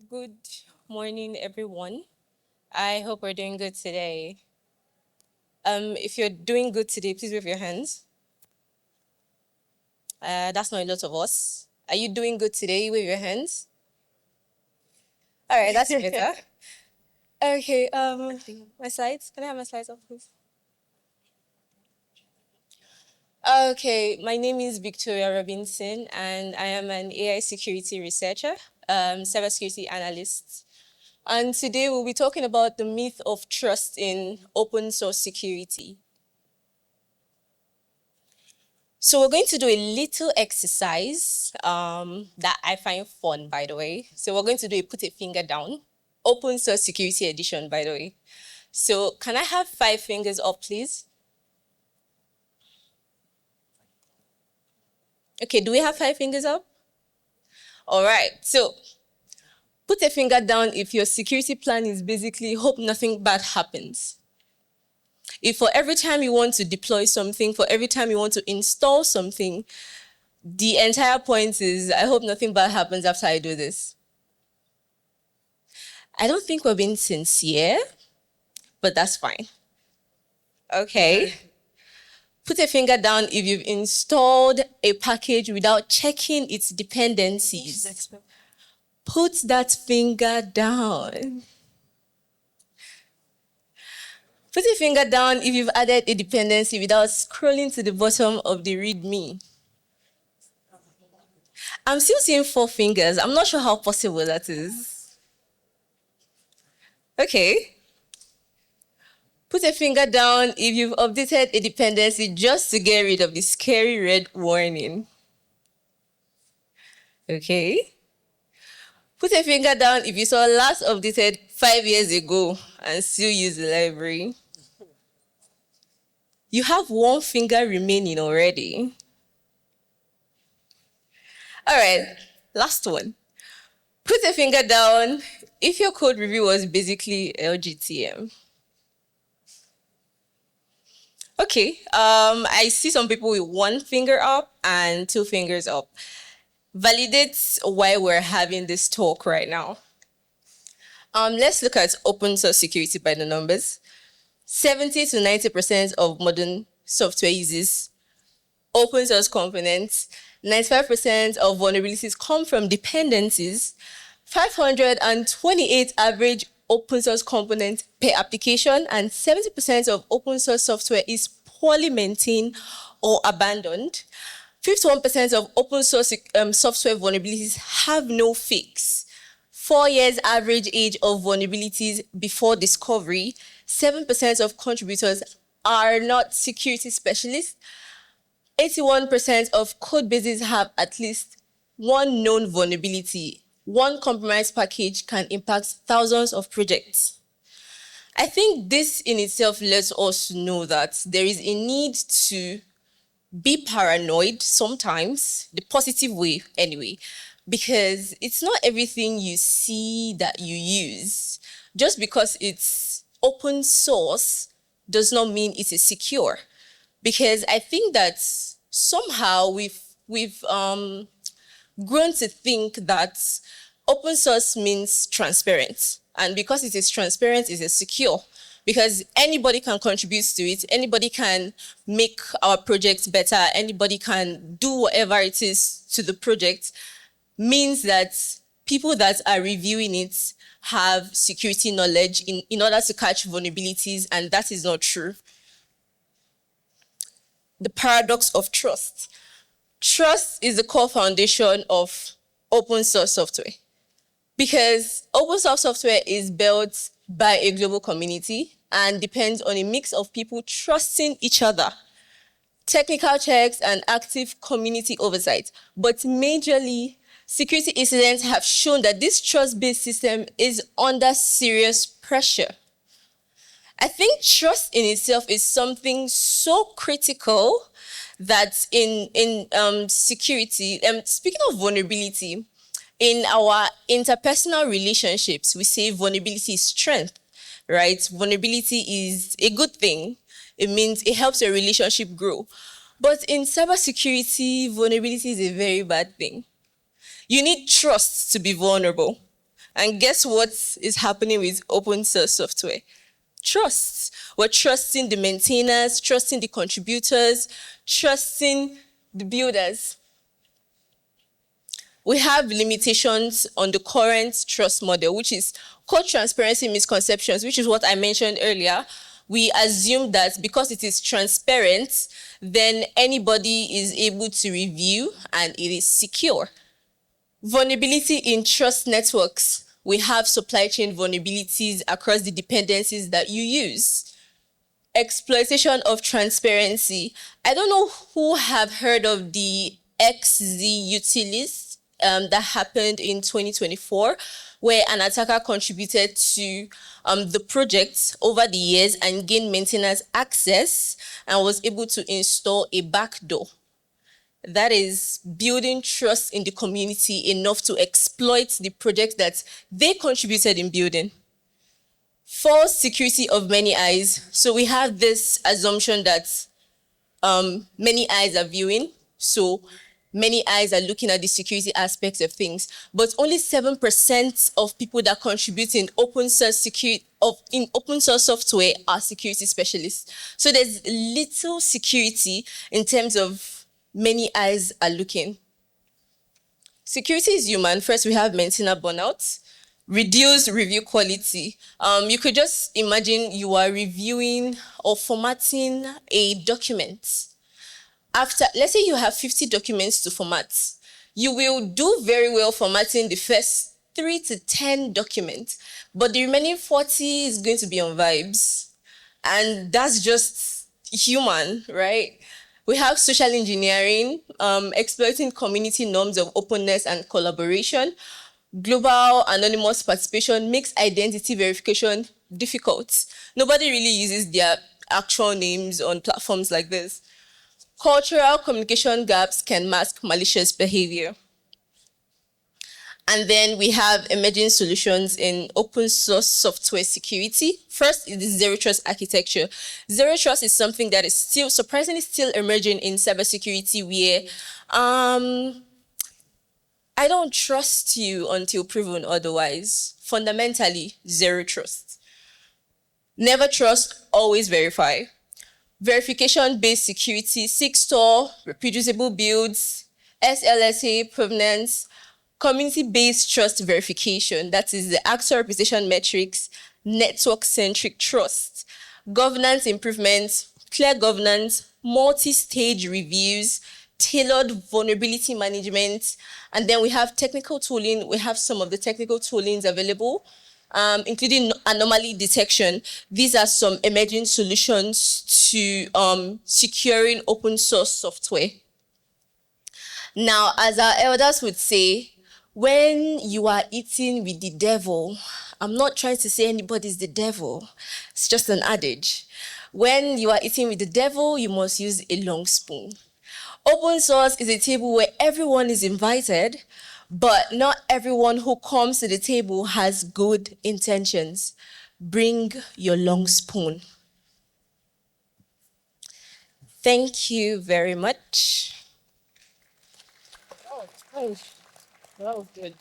Good morning, everyone. I hope we're doing good today. If you're doing good today, please wave your hands. That's not a lot of us. Are you doing good today? Wave your hands. All right, that's better. Okay. My slides. Can I have my slides up, please? Okay. My name is Victoria Robinson, and I am an AI security researcher, cybersecurity analyst. And today we'll be talking about the myth of trust in open source security. So we're going to do a little exercise that I find fun, by the way. So we're going to do a put a finger down, open source security edition, by the way. So can I have 5 fingers up, please? Okay, do we have 5 fingers up? All right, so put a finger down if your security plan is basically hope nothing bad happens. If for every time you want to deploy something, for every time you want to install something, the entire point is I hope nothing bad happens after I do this. I don't think we're being sincere, but that's fine. Okay. Put a finger down if you've installed a package without checking its dependencies. Put that finger down. Put a finger down if you've added a dependency without scrolling to the bottom of the README. I'm still seeing 4 fingers. I'm not sure how possible that is. Okay. Put a finger down if you've updated a dependency just to get rid of the scary red warning. Okay. Put a finger down if you saw last updated 5 years ago and still use the library. You have 1 finger remaining already. All right, last one. Put a finger down if your code review was basically LGTM. Okay, I see some people with 1 finger up and 2 fingers up. Validates why we're having this talk right now. Let's look at open source security by the numbers. 70 to 90% of modern software uses open source components. 95% of vulnerabilities come from dependencies. 528 average open source components per application, and 70% of open source software is poorly maintained or abandoned. 51% of open source software vulnerabilities have no fix. 4 years average age of vulnerabilities before discovery. 7% of contributors are not security specialists. 81% of code bases have at least one known vulnerability. One compromised package can impact thousands of projects. I think this in itself lets us know that there is a need to be paranoid sometimes, the positive way anyway, because it's not everything you see that you use. Just because it's open source does not mean it is secure. Because I think that somehow we've grown to think that open source means transparent. And because it is transparent, it is secure. Because anybody can contribute to it, anybody can make our project better, anybody can do whatever it is to the project, means that people that are reviewing it have security knowledge in order to catch vulnerabilities, and that is not true. The paradox of trust. Trust is the core foundation of open source software, because open source software is built by a global community and depends on a mix of people trusting each other, technical checks, and active community oversight. But majorly, security incidents have shown that this trust-based system is under serious pressure. I think trust in itself is something so critical that in security, speaking of vulnerability, in our interpersonal relationships, we say vulnerability is strength, right? Vulnerability is a good thing. It means it helps your relationship grow. But in cybersecurity, vulnerability is a very bad thing. You need trust to be vulnerable. And guess what is happening with open source software? Trust. We're trusting the maintainers, trusting the contributors, trusting the builders. We have limitations on the current trust model, which is code transparency misconceptions, which is what I mentioned earlier. We assume that because it is transparent, then anybody is able to review and it is secure. Vulnerability in trust networks. We have supply chain vulnerabilities across the dependencies that you use. Exploitation of transparency. I don't know who have heard of the XZ utilist that happened in 2024, where an attacker contributed to the project over the years and gained maintenance access and was able to install a backdoor. That is building trust in the community enough to exploit the project that they contributed in building. False security of many eyes. So we have this assumption that many eyes are viewing, so many eyes are looking at the security aspects of things, but only 7% of people that contribute in open source software are security specialists. So there's little security in terms of many eyes are looking. Security is human. First, we have maintainer burnout. Reduce review quality. You could just imagine you are reviewing or formatting a document. After, let's say you have 50 documents to format, you will do very well formatting the first 3 to 10 documents, but the remaining 40 is going to be on vibes. And that's just human, right? We have social engineering, exploiting community norms of openness and collaboration. Global anonymous participation makes identity verification difficult. Nobody really uses their actual names on platforms like this. Cultural communication gaps can mask malicious behavior. And then we have emerging solutions in open source software security. First is the zero trust architecture. Zero trust is something that is still surprisingly still emerging in cybersecurity, where I don't trust you until proven otherwise. Fundamentally, zero trust. Never trust, always verify. Verification-based security, SIG-Store, reproducible builds, SLSA, provenance, community-based trust verification, that is the actor reputation metrics, network-centric trust, governance improvements, clear governance, multi-stage reviews, tailored vulnerability management, and then we have technical tooling. We have some of the technical toolings available, including anomaly detection. These are some emerging solutions to securing open source software. Now, as our elders would say, when you are eating with the devil, I'm not trying to say anybody's the devil. It's just an adage. When you are eating with the devil, you must use a long spoon. Open source is a table where everyone is invited, but not everyone who comes to the table has good intentions. Bring your long spoon. Thank you very much. Oh, nice. That was good.